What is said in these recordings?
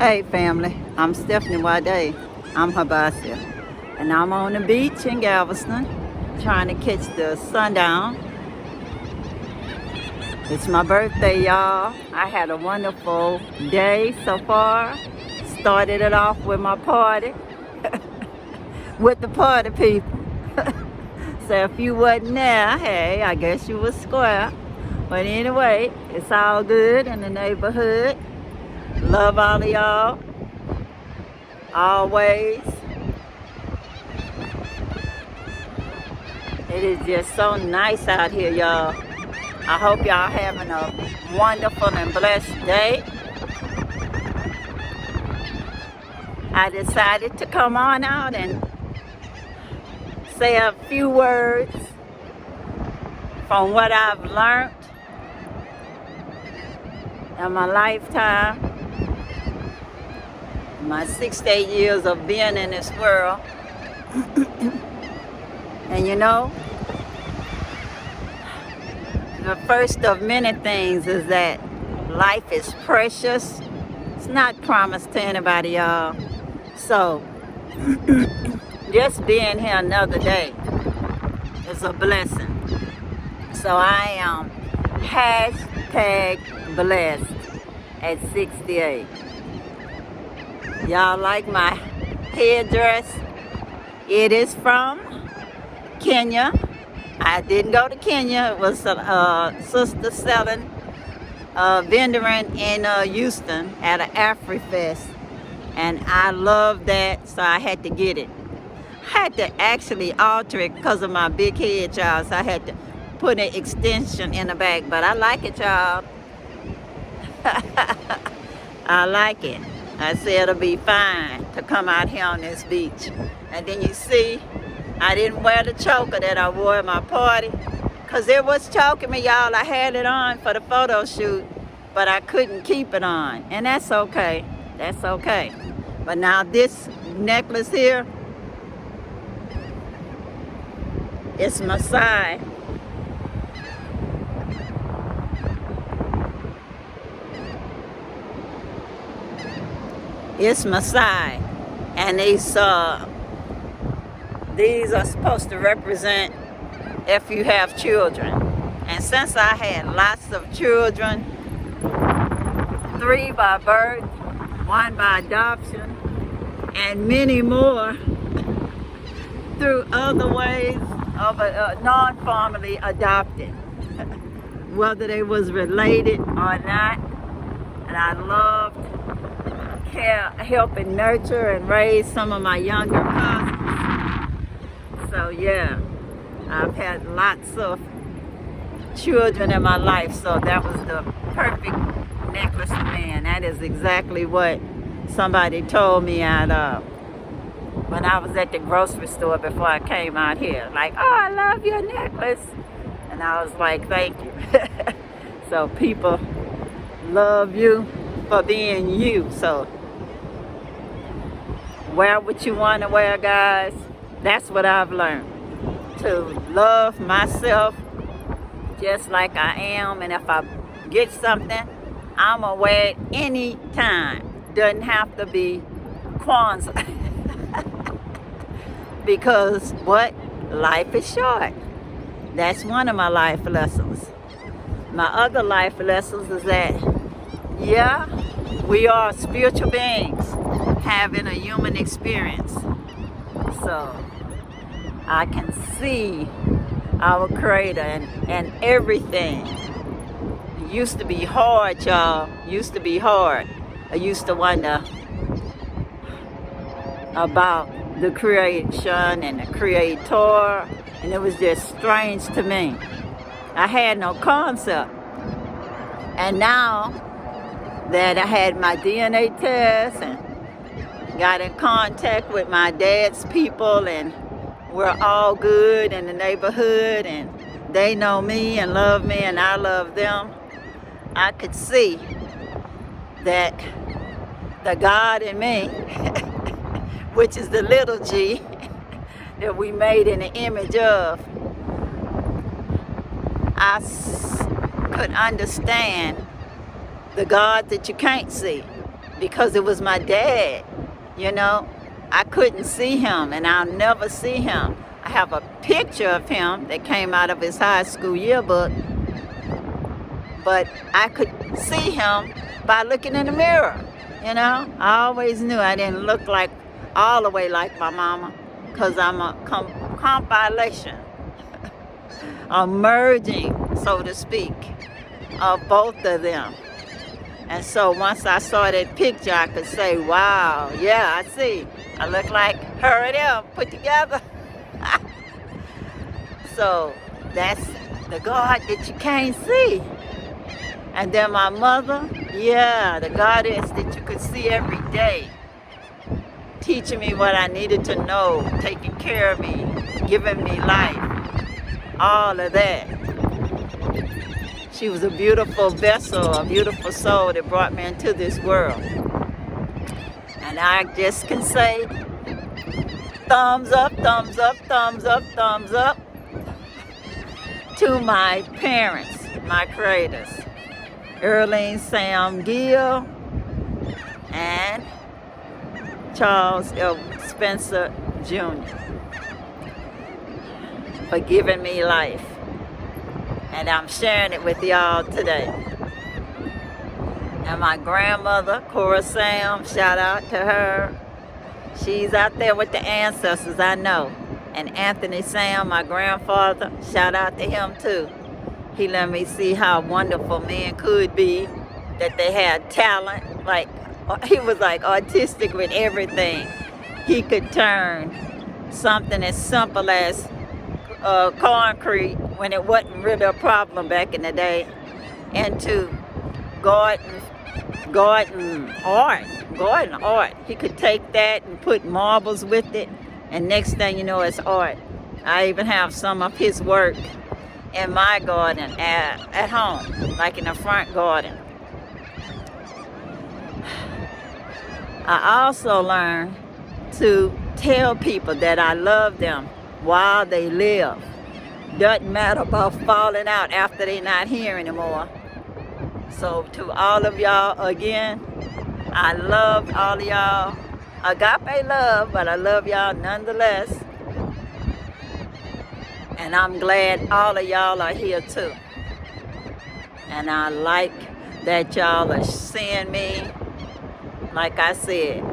Hey family, I'm SNwadiei. I'm Habasha, and I'm on the beach in Galveston trying to catch the sundown. It's my birthday, y'all. I had a wonderful day so far. Started it off with my party, with the party people. So if you wasn't there, hey, I guess you was square. But anyway, it's all good in the neighborhood. Love all of y'all. Always. It is just so nice out here, y'all. I hope y'all having a wonderful and blessed day. I decided to come on out and say a few words from what I've learned in my lifetime, my 68 years of being in this world. And you know, the first of many things is that life is precious. It's not promised to anybody, y'all. So, just being here another day is a blessing. So I am #blessed at 68. Y'all like my headdress? It is from Kenya. I didn't go to Kenya. It was a sister selling vendoring in Houston at an AfriFest. And I love that, so I had to get it. I had to actually alter it because of my big head, y'all. So I had to put an extension in the back. But I like it, y'all. I like it. I said it'll be fine to come out here on this beach. And then you see, I didn't wear the choker that I wore at my party because it was choking me, y'all. I had it on for the photo shoot, but I couldn't keep it on. And that's okay. That's okay. But now this necklace here, it's Maasai. It's Maasai. And these are supposed to represent if you have children. And since I had lots of children, 3 by birth, 1 by adoption, and many more through other ways of non-formally adopted, whether they was related or not. And I loved help and nurture and raise some of my younger cousins. So yeah, I've had lots of children in my life, so that was the perfect necklace for me. And that is exactly what somebody told me when I was at the grocery store before I came out here. Like, oh, I love your necklace. And I was like, thank you. So people love you for being you. So wear what you want to wear, guys. That's what I've learned. To love myself just like I am. And if I get something, I'm going to wear it any time. Doesn't have to be Kwanzaa. Because what? Life is short. That's one of my life lessons. My other life lessons is that, yeah, we are spiritual beings having a human experience. So I can see our Creator and everything. It used to be hard, y'all. Used to be hard. I used to wonder about the creation and the creator, and it was just strange to me. I had no concept. And now that I had my DNA test and got in contact with my dad's people, and we're all good in the neighborhood, and they know me and love me and I love them, I could see that the God in me, which is the little g that we made in the image of, I could understand the God that you can't see, because it was my dad, you know. I couldn't see him, and I'll never see him. I have a picture of him that came out of his high school yearbook, but I could see him by looking in the mirror, you know. I always knew I didn't look like all the way like my mama, because I'm a compilation, a merging, so to speak, of both of them. And so once I saw that picture, I could say, wow, yeah, I see. I look like her and him put together. So that's the God that you can't see. And then my mother, yeah, the goddess that you could see every day, teaching me what I needed to know, taking care of me, giving me life, all of that. She was a beautiful vessel, a beautiful soul that brought me into this world. And I just can say, thumbs up, thumbs up, thumbs up, thumbs up to my parents, my creators, Earlene Sam Gill and Charles L. Spencer Jr. for giving me life. And I'm sharing it with y'all today. And my grandmother, Cora Sam, shout out to her. She's out there with the ancestors, I know. And Anthony Sam, my grandfather, shout out to him too. He let me see how wonderful men could be, that they had talent. Like, he was like autistic with everything. He could turn something as simple as concrete, when it wasn't really a problem back in the day, into garden art. He could take that and put marbles with it, and next thing you know, it's art. I even have some of his work in my garden at home, like in the front garden. I also learned to tell people that I love them while they live. Doesn't matter about falling out after they're not here anymore. So to all of y'all again, I love all of y'all. Agape love, but I love y'all nonetheless. And I'm glad all of y'all are here too. And I like that y'all are seeing me. Like I said,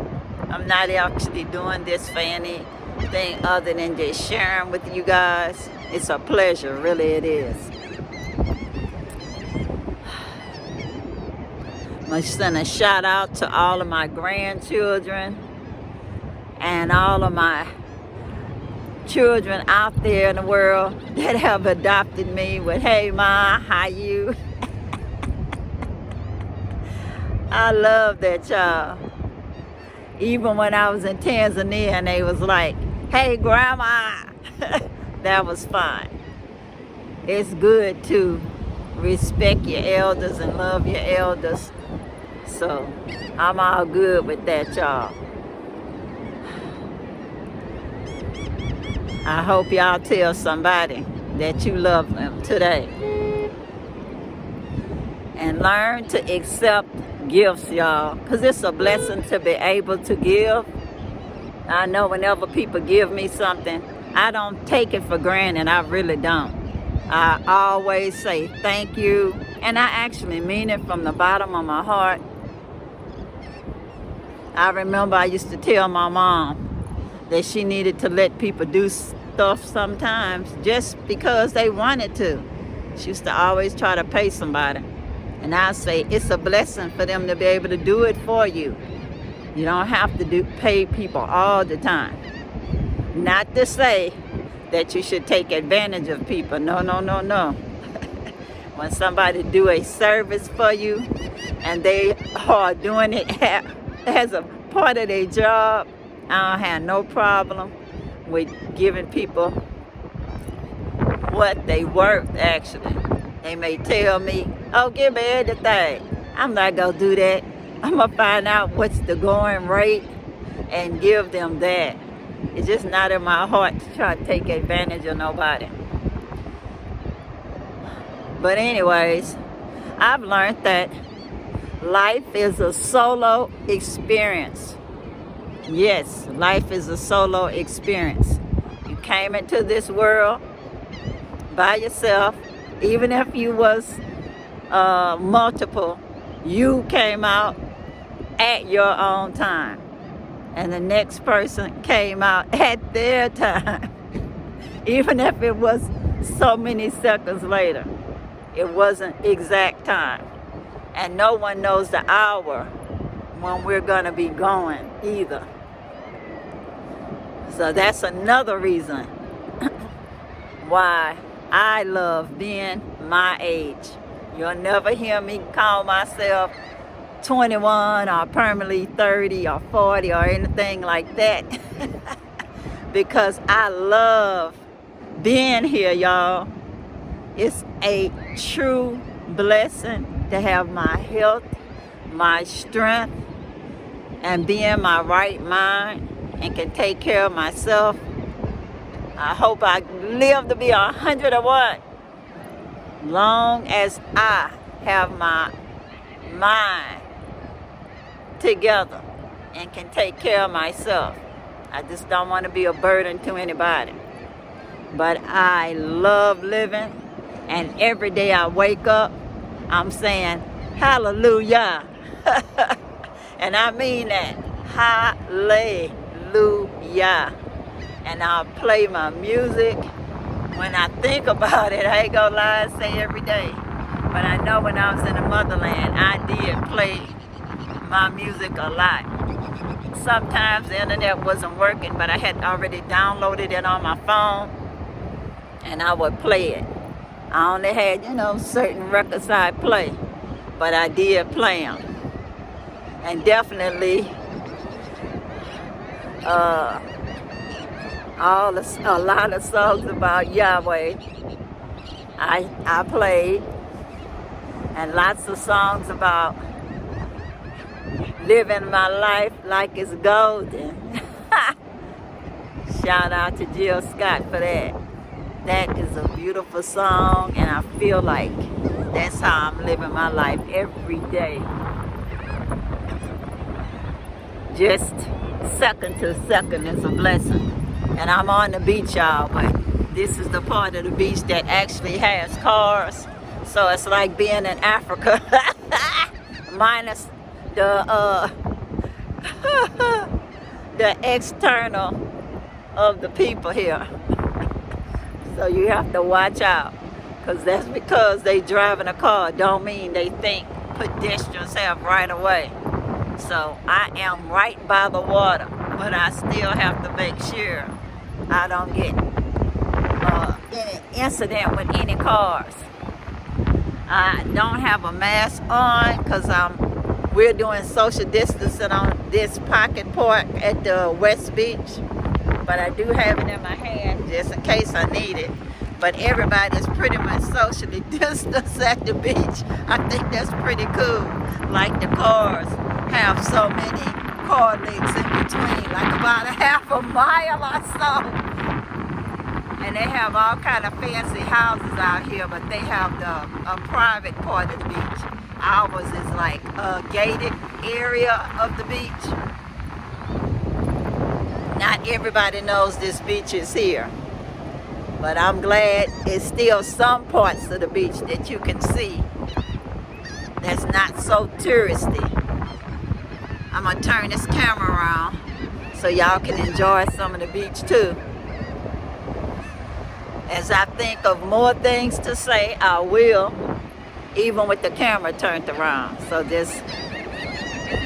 I'm not actually doing this for anything other than just sharing with you guys. It's a pleasure, really it is. I'm going to send a shout out to all of my grandchildren and all of my children out there in the world that have adopted me with, hey ma, how you? I love that child. Even when I was in Tanzania and they was like, hey grandma, that was fine. It's good to respect your elders and love your elders. So I'm all good with that, y'all. I hope y'all tell somebody that you love them today. And learn to accept gifts, y'all, because it's a blessing to be able to give. I know whenever people give me something, I don't take it for granted. I really don't. I always say thank you, and I actually mean it from the bottom of my heart. I remember I used to tell my mom that she needed to let people do stuff sometimes just because they wanted to. She used to always try to pay somebody. And I say it's a blessing for them to be able to do it for you. You don't have to pay people all the time. Not to say that you should take advantage of people. No, no, no, no. When somebody do a service for you and they are doing it as a part of their job, I don't have no problem with giving people what they worth, actually. They may tell me, oh, give me everything. I'm not going to do that. I'm going to find out what's the going rate and give them that. It's just not in my heart to try to take advantage of nobody. But anyways, I've learned that Life is a solo experience. Yes, life is a solo experience. You came into this world by yourself. Even if you was multiple, you came out at your own time. And the next person came out at their time. Even if it was so many seconds later. It wasn't exact time. And no one knows the hour when we're going to be going either. So that's another reason why I love being my age. You'll never hear me call myself 21 or permanently 30 or 40 or anything like that. Because I love being here, y'all. It's a true blessing to have my health, my strength, and be in my right mind and can take care of myself. I hope I live to be 101. Long as I have my mind together and can take care of myself. I just don't want to be a burden to anybody. But I love living, and every day I wake up, I'm saying, hallelujah. And I mean that. Hallelujah. And I'll play my music. When I think about it, I ain't gonna lie and say every day. But I know when I was in the motherland, I did play my music a lot. Sometimes the internet wasn't working, but I had already downloaded it on my phone, and I would play it. I only had, certain records I'd play, but I did play them. And definitely, a lot of songs about Yahweh I played, and lots of songs about living my life like it's golden. Shout out to Jill Scott for that. That is a beautiful song, and I feel like that's how I'm living my life every day. Just second to second is a blessing. And I'm on the beach, y'all, but this is the part of the beach that actually has cars. So it's like being in Africa, minus the the external of the people here. So you have to watch out, because they driving a car don't mean they think pedestrians have right of way. So I am right by the water, but I still have to make sure I don't get any incident with any cars. I don't have a mask on because we're doing social distancing on this pocket park at the West Beach. But I do have it in my hand just in case I need it. But everybody's pretty much socially distanced at the beach. I think that's pretty cool. Like the cars have so many car links in between, like about a half a mile or so. And they have all kind of fancy houses out here, but they have a private part of the beach. Ours is like a gated area of the beach. Not everybody knows this beach is here, but I'm glad it's still some parts of the beach that you can see that's not so touristy. I'm gonna turn this camera around so y'all can enjoy some of the beach too. As I think of more things to say, I will, even with the camera turned around. So just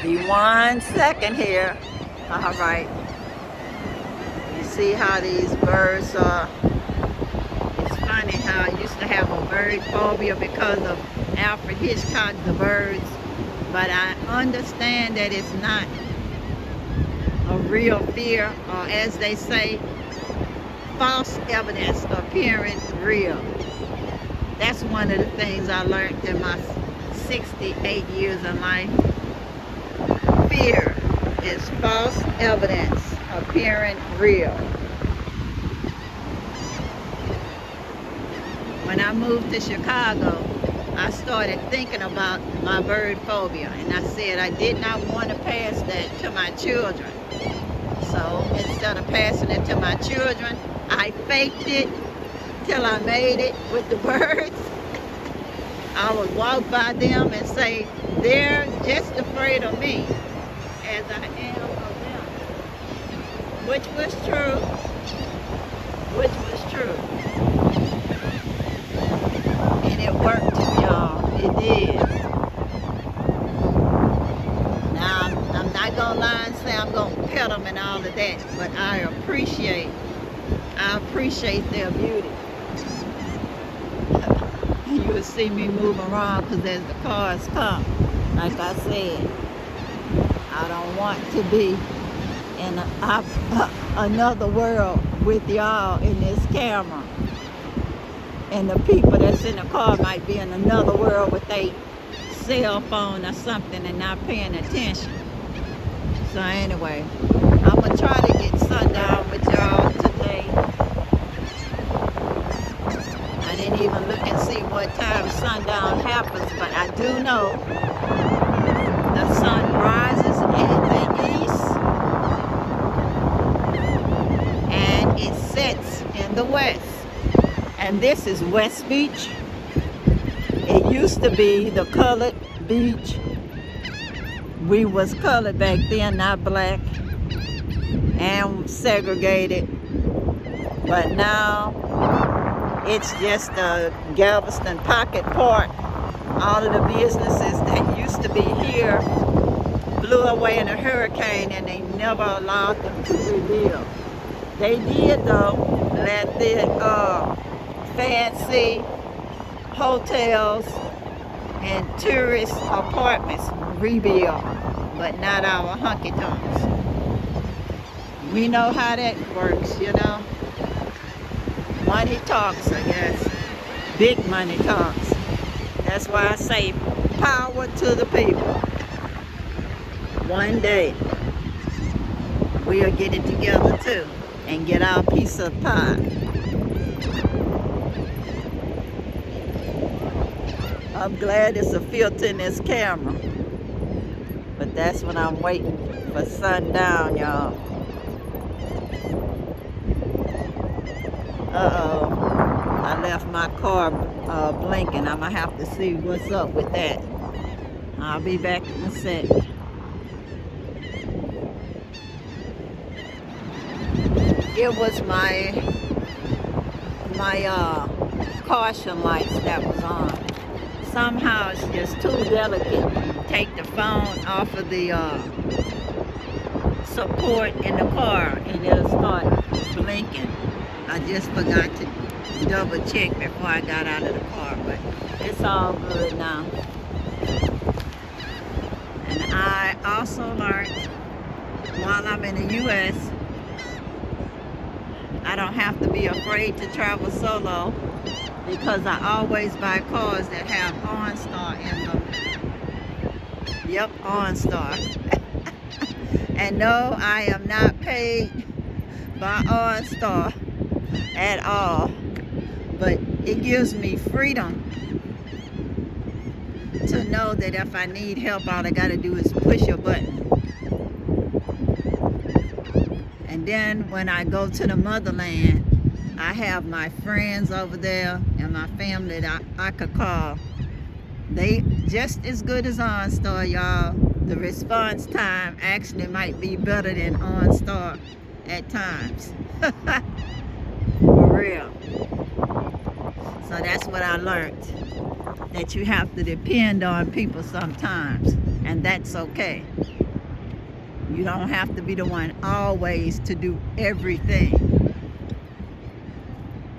be 1 second here. All right. You see how these birds are. It's funny how I used to have a bird phobia because of Alfred Hitchcock, The Birds. But I understand that it's not a real fear, or as they say, false evidence appearing real. That's one of the things I learned in my 68 years of life. Fear is false evidence appearing real. When I moved to Chicago, I started thinking about my bird phobia, and I said I did not want to pass that to my children. So instead of passing it to my children, I faked it till I made it with the birds. I would walk by them and say, they're just afraid of me as I am of them. Which was true. Which was true. And it worked, y'all. It did. Now, I'm not going to lie and say I'm going to pet them and all of that, but I appreciate their beauty. You will see me move around because as the cars come, like I said, I don't want to be in another world with y'all in this camera. And the people that's in the car might be in another world with their cell phone or something and not paying attention. So anyway, I'm going to try to get sundown with y'all today. I didn't even look and see what time sundown happens, but I do know the sun rises in the east and it sets in the west. And this is West Beach. It used to be the colored beach. We was colored back then, not black, and segregated. But now it's just a Galveston Pocket Park. All of the businesses that used to be here blew away in a hurricane and they never allowed them to rebuild. They did though let the fancy hotels and tourist apartments rebuild, but not our honky-tonks. We know how that works, you know. Money talks, I guess. Big money talks. That's why I say power to the people. One day, we'll get it together too and get our piece of pie. I'm glad it's a filter in this camera. But that's when I'm waiting for sundown, y'all. Uh-oh. I left my car blinking. I'm going to have to see what's up with that. I'll be back in a sec. It was my caution lights that was on. Somehow it's just too delicate. Take the phone off of the support in the car and it'll start blinking. I just forgot to double check before I got out of the car, but it's all good now. And I also learned while I'm in the U.S., I don't have to be afraid to travel solo because I always buy cars that have OnStar in them. Yep, OnStar. And no, I am not paid by OnStar at all, but it gives me freedom to know that if I need help, all I gotta do is push a button. And then when I go to the motherland, I have my friends over there and my family that I could call. They just as good as OnStar, y'all. The response time actually might be better than OnStar at times. For real. So that's what I learned. That you have to depend on people sometimes. And that's okay. You don't have to be the one always to do everything.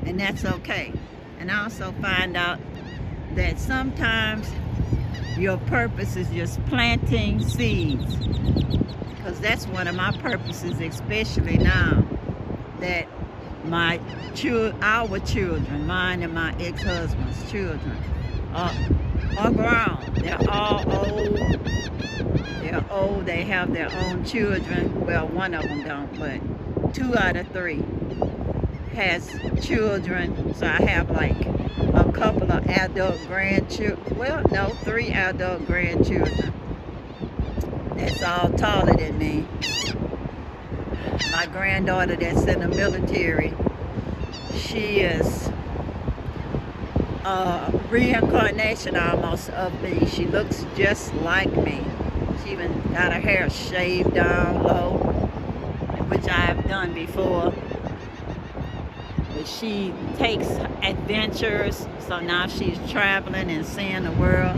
And that's okay. And I also find out that sometimes your purpose is just planting seeds. Because that's one of my purposes, especially now that our children, mine and my ex-husband's children, are grown. They're all old. They're old. They have their own children. Well, one of them don't, but 2 out of 3 has children. So I have like a couple of adult grandchildren. Well, no, 3 adult grandchildren. That's all taller than me. My granddaughter that's in the military, she is a reincarnation almost of me. She looks just like me. She even got her hair shaved down low, which I have done before. But she takes adventures, so now she's traveling and seeing the world.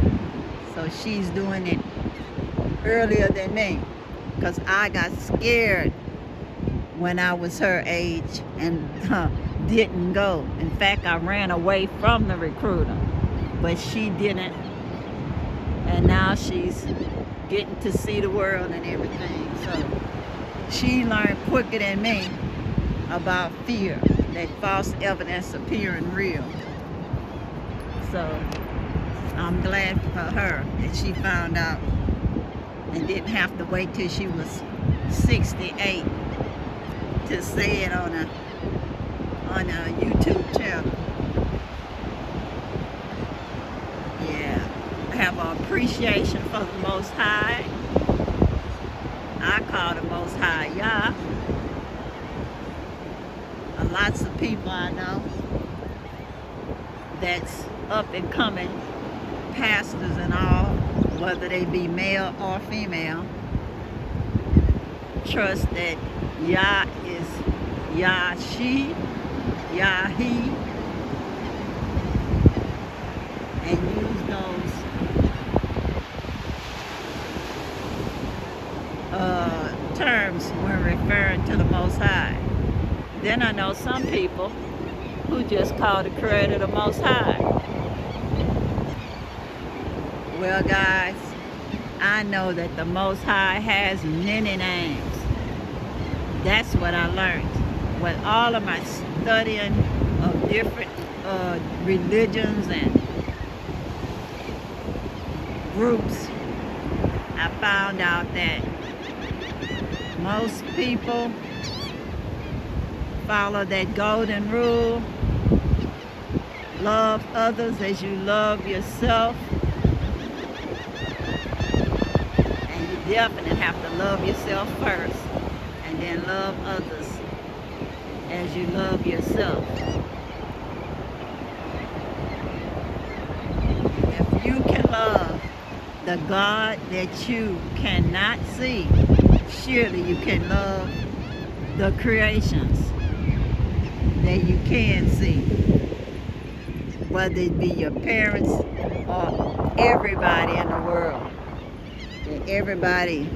So she's doing it earlier than me, because I got scared when I was her age and didn't go. In fact, I ran away from the recruiter, but she didn't. And now she's getting to see the world and everything. So she learned quicker than me about fear, that false evidence appearing real. So I'm glad for her that she found out and didn't have to wait till she was 68 to say it on a YouTube channel. Yeah, I have an appreciation for the Most High. I call the Most High Yah. Lots of people I know that's up and coming, pastors and all, whether they be male or female, trust that Yah is Yah she, Yah he, and use those terms when referring to the Most High. Then I know some people who just call the Creator the Most High. Well, guys, I know that the Most High has many names. That's what I learned. With all of my studying of different religions and groups, I found out that most people follow that golden rule. Love others as you love yourself. And you definitely have to love yourself first, and then love others as you love yourself. If you can love the God that you cannot see, surely you can love the creations that you can see, whether it be your parents or everybody in the world. Everybody,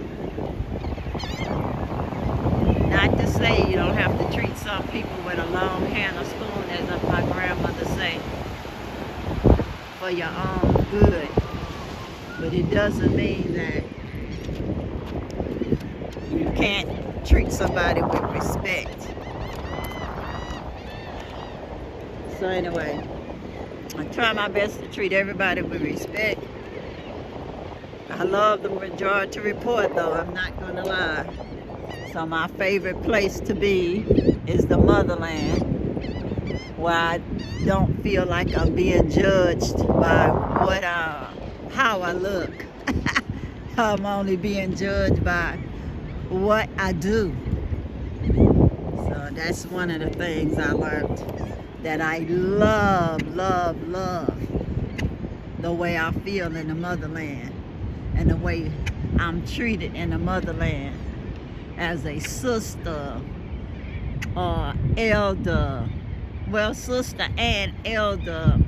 not to say you don't have to treat some people with a long handle spoon, as my grandmother say, for your own good, but it doesn't mean that you can't treat somebody with respect. So anyway, I try my best to treat everybody with respect. I love the Majority Report, though, I'm not going to lie. So my favorite place to be is the motherland, where I don't feel like I'm being judged by how I look. I'm only being judged by what I do. So that's one of the things I learned, that I love the way I feel in the motherland, and the way I'm treated in the motherland as a sister or elder. Well, sister and elder,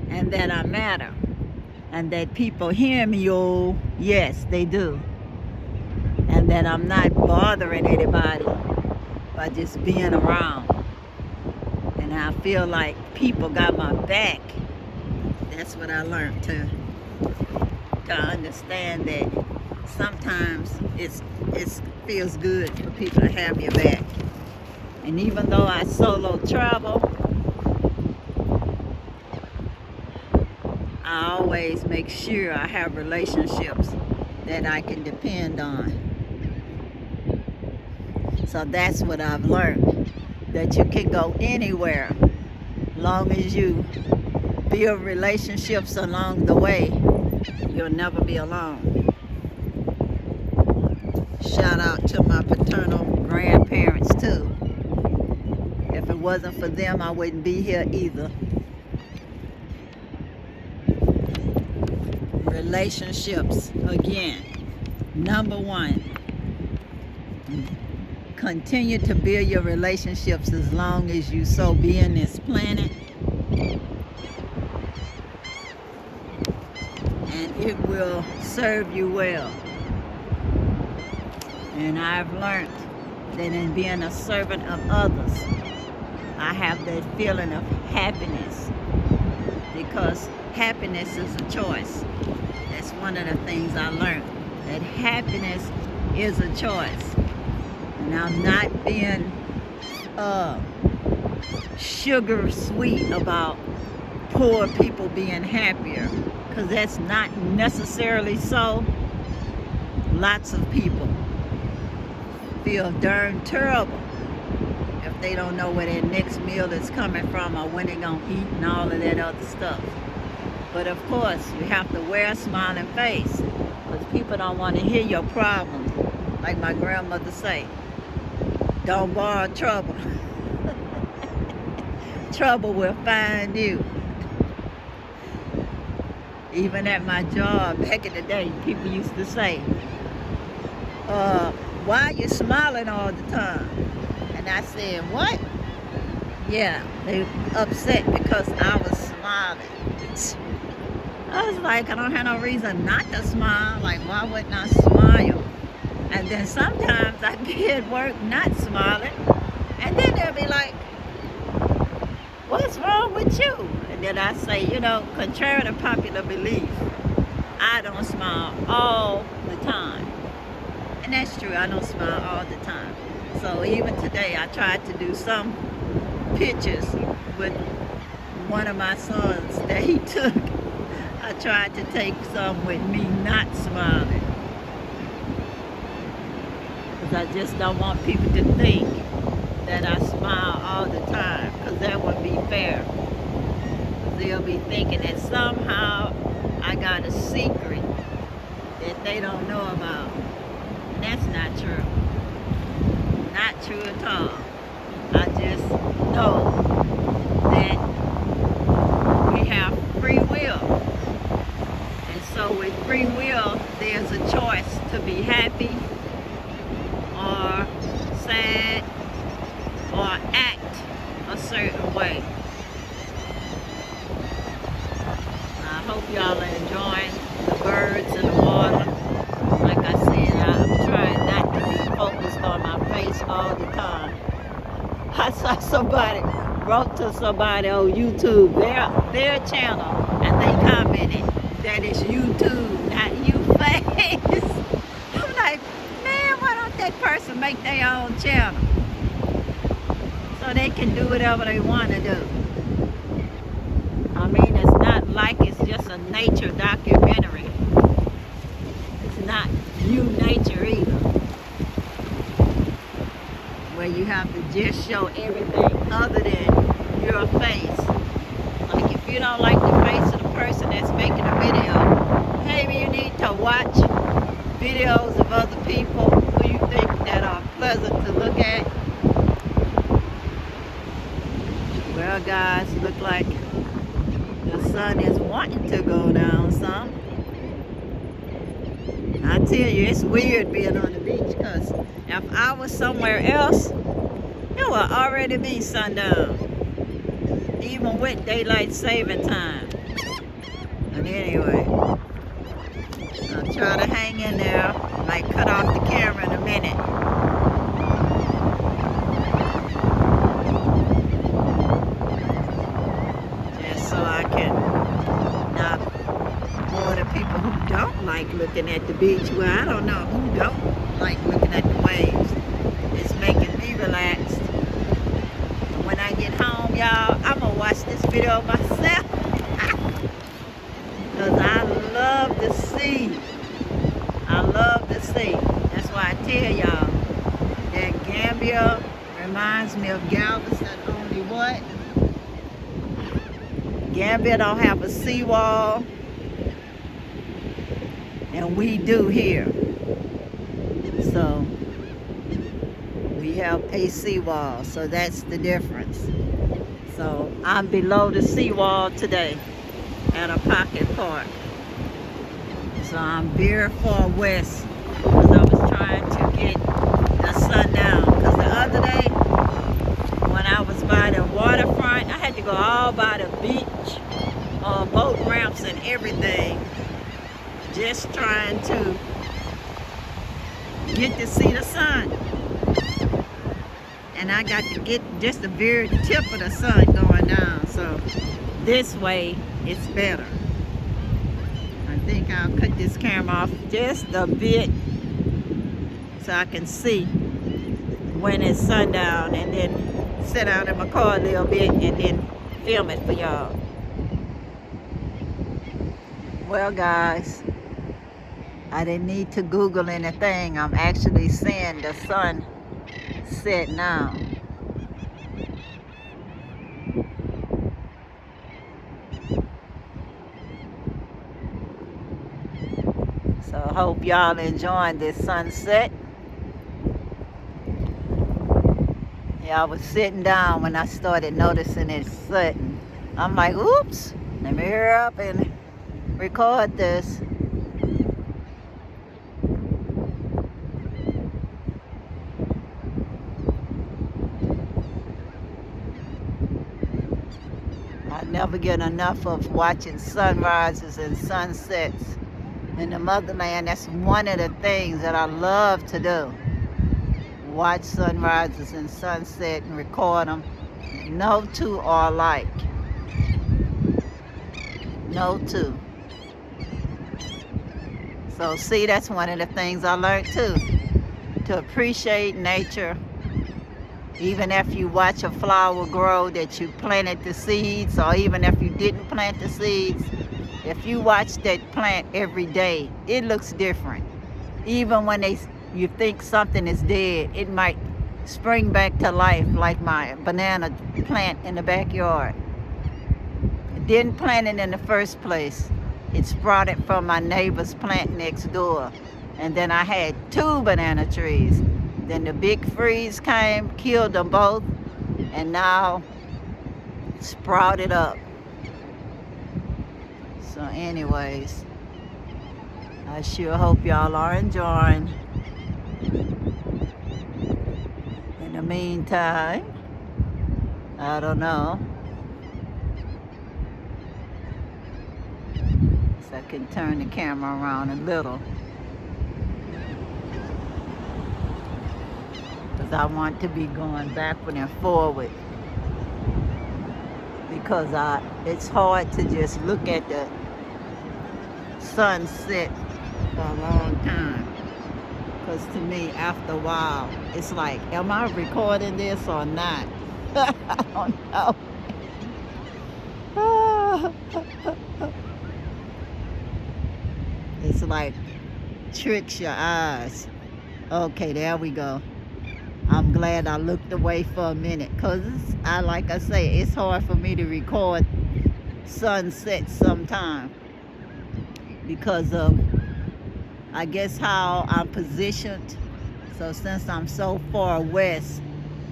and that I matter, and that people hear me. Oh, yes, they do. And that I'm not bothering anybody by just being around. And I feel like people got my back. That's what I learned to understand, that sometimes it feels good for people to have your back. And even though I solo travel, I always make sure I have relationships that I can depend on. So that's what I've learned. that you can go anywhere long as you build relationships along the way. You'll never be alone. Shout out to my paternal grandparents too. If it wasn't for them, I wouldn't be here either. Relationships, again, number one. Continue to build your relationships as long as you so be in this planet. And it will serve you well. And I've learned that in being a servant of others, I have that feeling of happiness, because happiness is a choice. That's one of the things I learned, that happiness is a choice. And I'm not being sugar sweet about poor people being happier, because that's not necessarily so. Lots of people feel darn terrible if they don't know where their next meal is coming from or when they're going to eat and all of that other stuff. But of course, you have to wear a smiling face, because people don't want to hear your problems. Like my grandmother say, don't borrow trouble. Trouble will find you. Even at my job back in the day, people used to say, why are you smiling all the time? And I said, what? Yeah, they upset because I was smiling. I was like, I don't have no reason not to smile. Like, why wouldn't I smile? And then sometimes I'd be at work not smiling. And then they'll be like, what's wrong with you? And then I say, you know, contrary to popular belief, I don't smile all the time. And that's true, I don't smile all the time. So even today, I tried to do some pictures with one of my sons that he took. I tried to take some with me not smiling, because I just don't want people to think that I smile all the time, because that wouldn't be fair. They'll be thinking that somehow I got a secret that they don't know about. And that's not true. Not true at all. I just know that we have free will. And so with free will, there's a choice to be happy or sad or act a certain way. I hope y'all are enjoying the birds in the water. Like I said, I'm trying not to be focused on my face all the time. I saw somebody wrote to somebody on YouTube, their channel, and they commented that it's YouTube, not you face. I'm like, man, why don't that person make their own channel so they can do whatever they want to do? I mean, it's not like it's just a nature documentary. It's not you nature either, where you have to just show everything other than your face. Like if you don't like the face of the person that's making a video, maybe you need to watch videos of other people who you think that are pleasant to look at. Well, guys, look like the sun is wanting to go down some. I tell you, it's weird being on the beach, because if I was somewhere else, it would already be sundown, even with daylight saving time. But anyway, I'll try to hang in there. Might cut off the camera in a minute. Just so I can not bore the people who don't like looking at the beach. Well, I don't know who don't like looking at the waves. It's making me relaxed. And when I get home, y'all, I'm gonna watch this video myself. Because I love the sea. I love the sea. That's why I tell y'all that Gambia Reminds me of Galveston, only what? Gambia don't have a seawall, and we do here. So we have a seawall, so that's the difference. So I'm below the seawall today at a pocket park. So I'm very far west because I was trying to get the sun down. Because the other day when I was by the waterfront, I had to go all by the beach, boat ramps and everything, just trying to get to see the sun. And I got to get just the very tip of the sun going down. So this way it's better. I think I'll cut this camera off just a bit so I can see when it's sundown, and then sit down in my car a little bit and then film it for y'all. Well guys, I didn't need to Google anything. I'm actually seeing the sun set now. So I hope y'all enjoying this sunset. Yeah, I was sitting down when I started noticing it setting. I'm like, oops, let me hurry up and record this. I never get enough of watching sunrises and sunsets in the motherland. That's one of the things that I love to do. Watch sunrises and sunset and record them. No two are alike. No two. So see, that's one of the things I learned too. To appreciate nature. Even if you watch a flower grow that you planted the seeds, or even if you didn't plant the seeds, if you watch that plant every day, it looks different. Even when you think something is dead, it might spring back to life, like my banana plant in the backyard. I didn't plant it in the first place. It sprouted from my neighbor's plant next door. And then I had 2 banana trees. Then the big freeze came, killed them both, and now sprouted up. So anyways, I sure hope y'all are enjoying. In the meantime, I don't know. So I can turn the camera around a little. Because I want to be going backward and forward. Because it's hard to just look at the sunset for a long time. Because to me, after a while, it's like, am I recording this or not? I don't know. It's like tricks your eyes. Okay, there we go. I'm glad I looked away for a minute, because like I say, it's hard for me to record sunsets sometimes because of, I guess, how I'm positioned. So since I'm so far west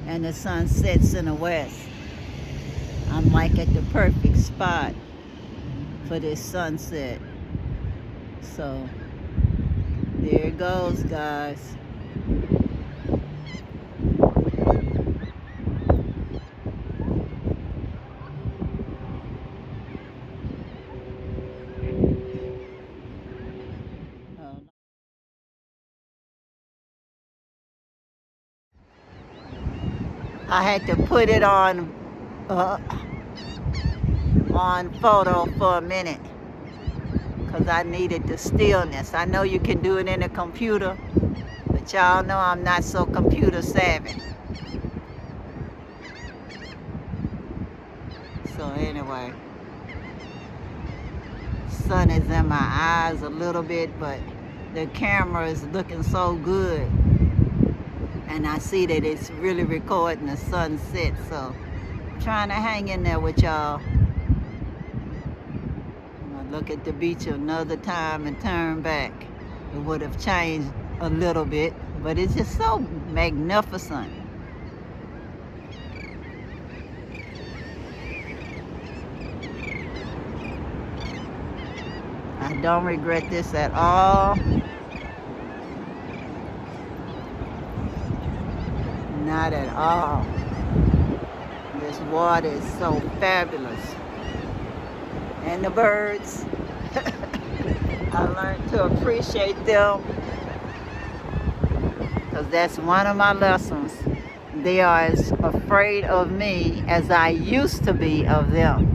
and the sun sets in the west, I'm like at the perfect spot for this sunset. So there it goes, guys. I had to put it on photo for a minute because I needed the stillness. I know you can do it in a computer, but y'all know I'm not so computer savvy. So anyway, sun is in my eyes a little bit, but the camera is looking so good. And I see that it's really recording the sunset, so I'm trying to hang in there with y'all. I'm gonna look at the beach another time and turn back. It would have changed a little bit, but it's just so magnificent. I don't regret this at all. Not at all. This water is so fabulous. And the birds, I learned to appreciate them, because that's one of my lessons. They are as afraid of me as I used to be of them.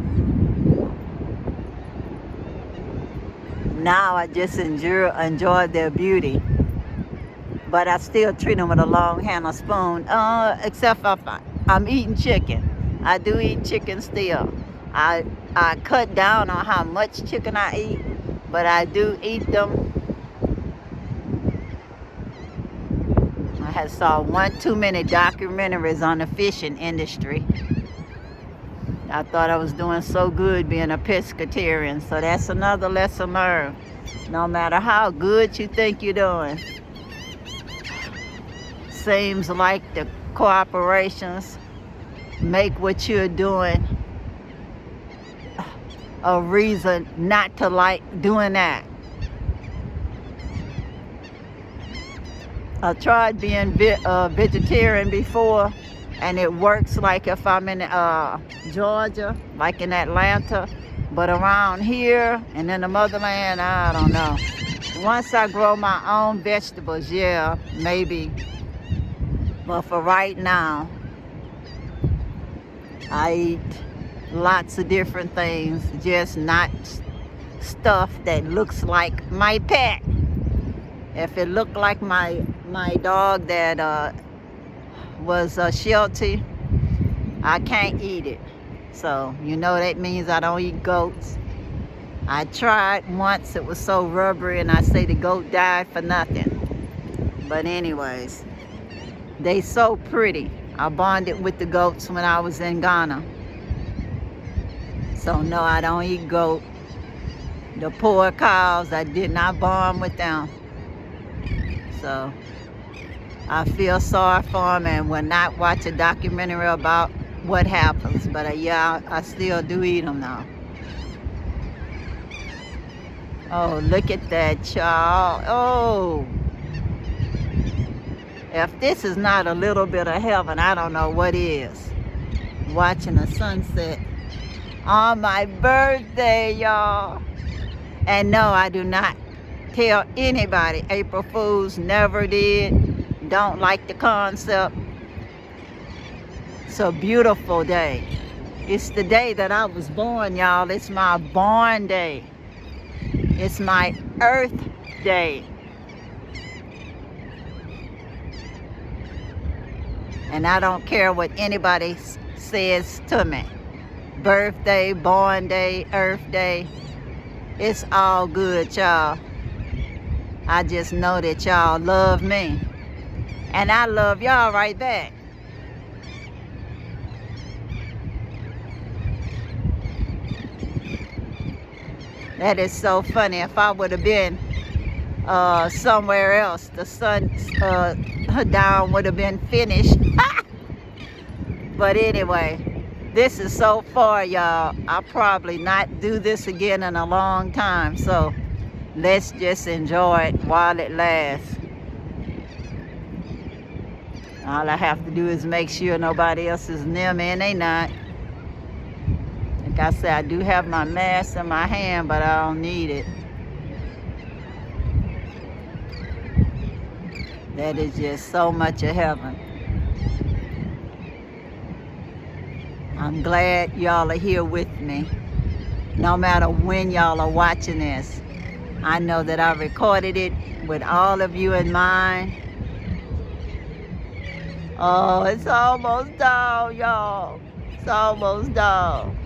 Now I just enjoy their beauty. But I still treat them with a long handled spoon, except if I'm eating chicken. I do eat chicken still. I cut down on how much chicken I eat, but I do eat them. I had saw one too many documentaries on the fishing industry. I thought I was doing so good being a pescatarian, so that's another lesson learned. No matter how good you think you're doing, seems like the corporations make what you're doing a reason not to like doing that. I tried being vegetarian before, and it works like if I'm in Georgia, like in Atlanta, but around here and in the motherland, I don't know. Once I grow my own vegetables, yeah, maybe. But for right now, I eat lots of different things, just not stuff that looks like my pet. If it looked like my dog that was Sheltie, I can't eat it. So, you know, that means I don't eat goats. I tried once, it was so rubbery, and I say the goat died for nothing. But anyways, they so pretty. I bonded with the goats when I was in Ghana. So no, I don't eat goat. The poor cows, I did not bond with them. So I feel sorry for them and will not watch a documentary about what happens. But yeah, I still do eat them now. Oh, look at that, child. Oh. If this is not a little bit of heaven, I don't know what is. Watching the sunset on my birthday, y'all. And no, I do not tell anybody. April Fools, never did. Don't like the concept. It's a beautiful day. It's the day that I was born, y'all. It's my born day. It's my Earth Day. And I don't care what anybody says to me. Birthday, born day, Earth Day. It's all good, y'all. I just know that y'all love me. And I love y'all right back. That is so funny. If I would have been somewhere else, the sun down would have been finished. But anyway, this is so far, y'all. I'll probably not do this again in a long time. So let's just enjoy it while it lasts. All I have to do is make sure nobody else is near me, and they not. Like I said, I do have my mask in my hand, but I don't need it. That is just so much of heaven. I'm glad y'all are here with me. No matter when y'all are watching this, I know that I recorded it with all of you in mind. Oh, it's almost down, y'all. It's almost down.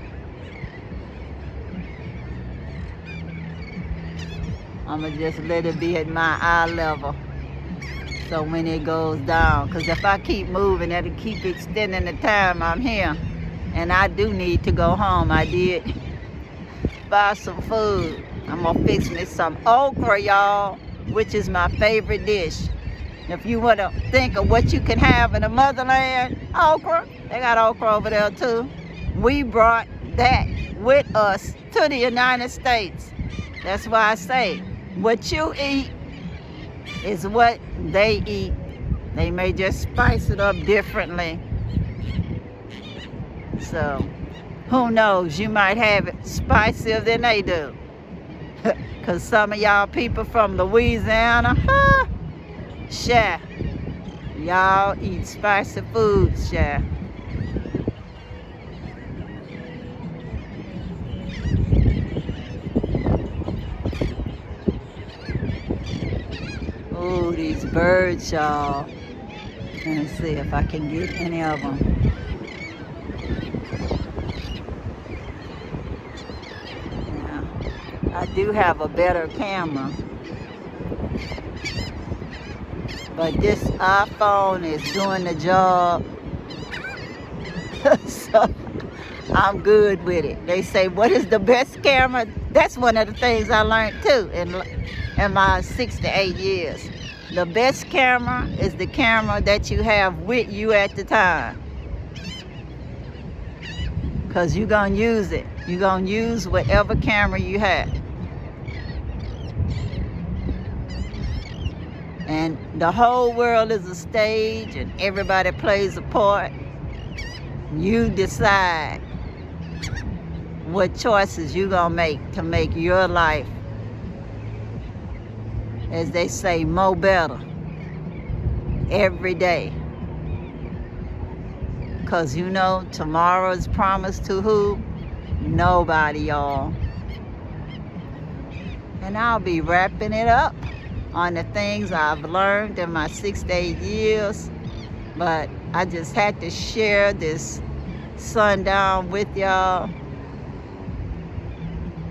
I'm gonna just let it be at my eye level. So when it goes down, because if I keep moving, it'll keep extending the time I'm here. And I do need to go home. I did buy some food. I'm gonna fix me some okra, y'all, which is my favorite dish. If you want to think of what you can have in the motherland, okra, they got okra over there too. We brought that with us to the United States. That's why I say, what you eat is what they eat. They may just spice it up differently. So, who knows, you might have it spicier than they do. Because some of y'all people from Louisiana, sure, y'all eat spicy foods, sure. Oh, these birds, y'all. Let me see if I can get any of them. I do have a better camera, but this iPhone is doing the job. So I'm good with it. They say, what is the best camera? That's one of the things I learned too in my 6 to 8 years. The best camera is the camera that you have with you at the time, because you're going to use it. You're going to use whatever camera you have. And the whole world is a stage and everybody plays a part. You decide what choices you're going to make your life, as they say, more better every day. Because you know, tomorrow is promised to who? Nobody, y'all. And I'll be wrapping it up on the things I've learned in my 6 to 8 years. But I just had to share this sundown with y'all.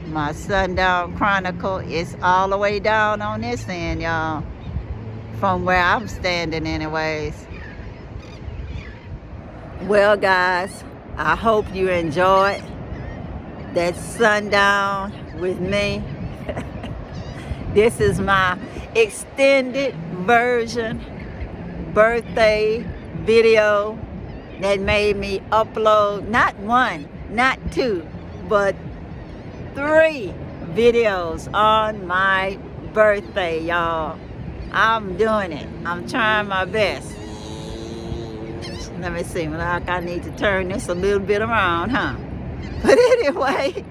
My sundown chronicle is all the way down on this end, y'all. From where I'm standing anyways. Well, guys, I hope you enjoyed that sundown with me. This is my extended version birthday video that made me upload not 1, not 2, but 3 videos on my birthday, y'all. I'm doing it. I'm trying my best. Let me see. Like, I need to turn this a little bit around, huh? But anyway,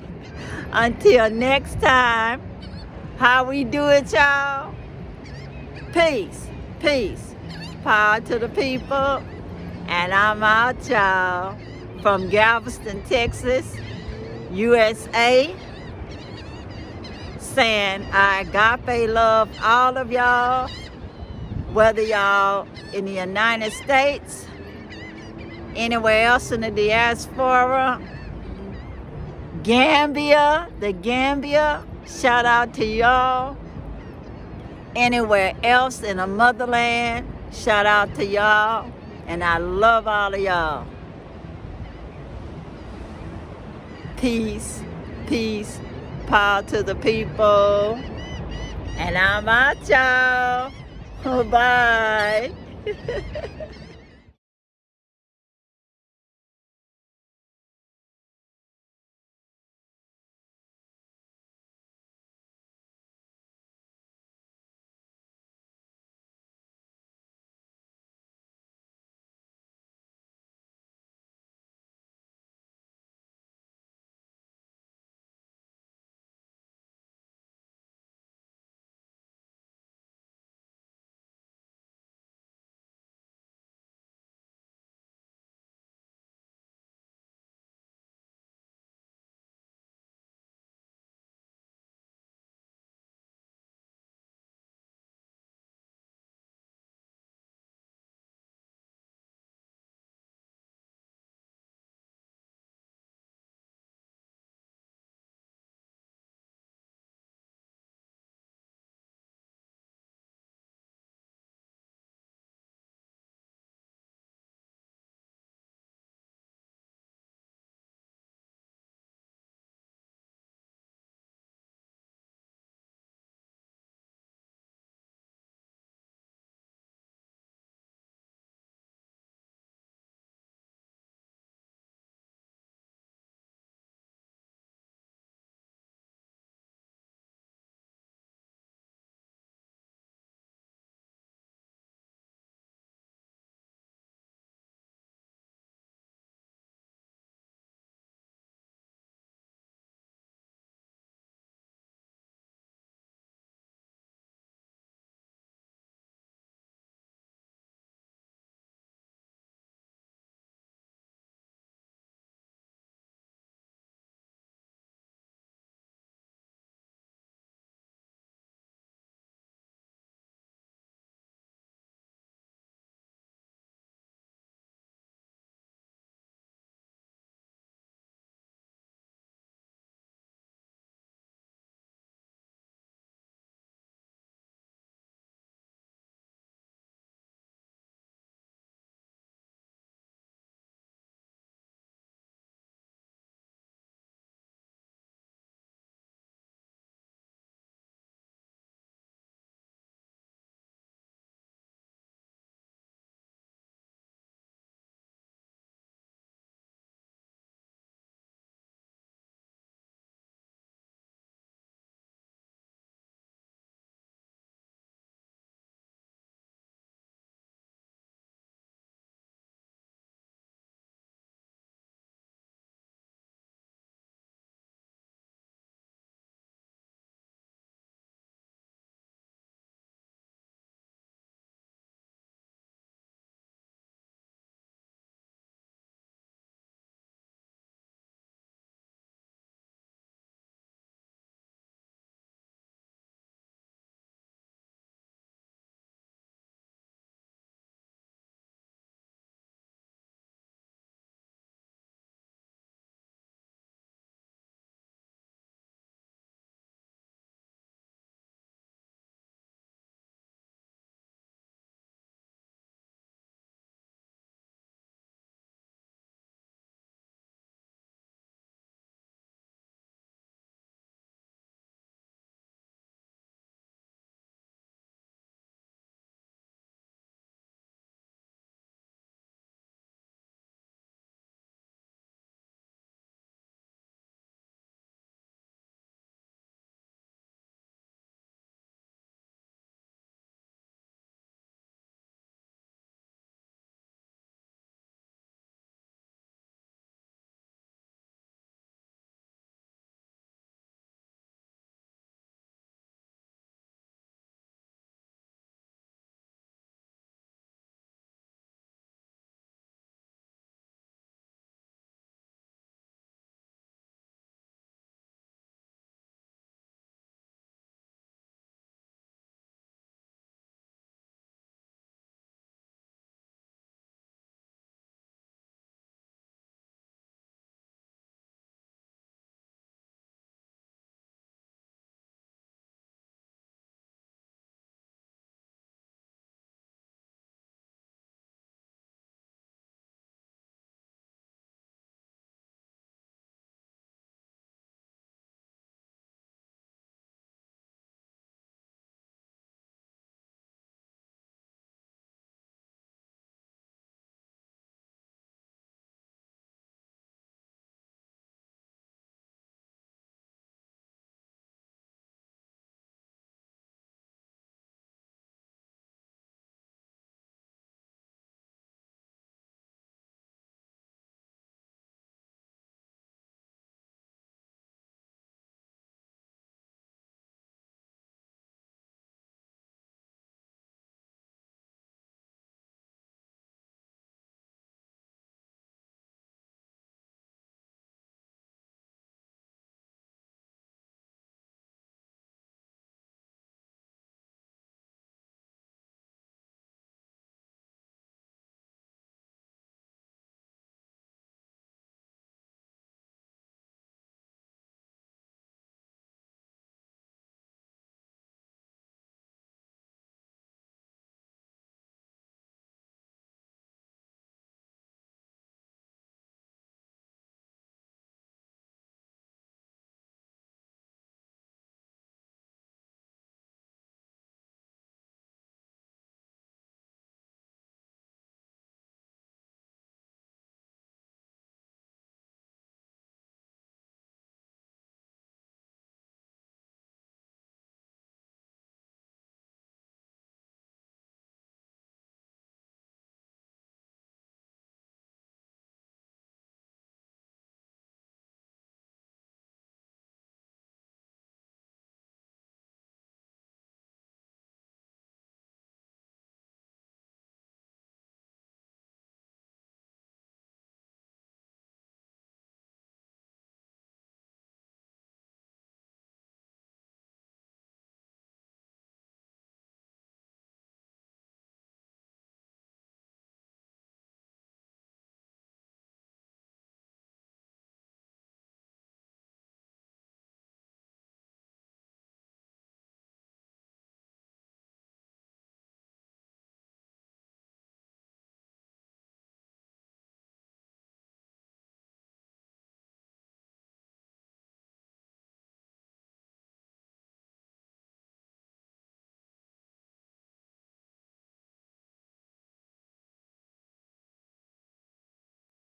until next time, how we do it, y'all? Peace. Peace. Power to the people. And I'm out, y'all. From Galveston, Texas, USA. Saying I agape love all of y'all. Whether y'all in the United States, anywhere else in the diaspora, Gambia, the Gambia, shout out to y'all. Anywhere else in the motherland, shout out to y'all. And I love all of y'all. Peace, peace, power to the people. And I'm out, y'all. Bye.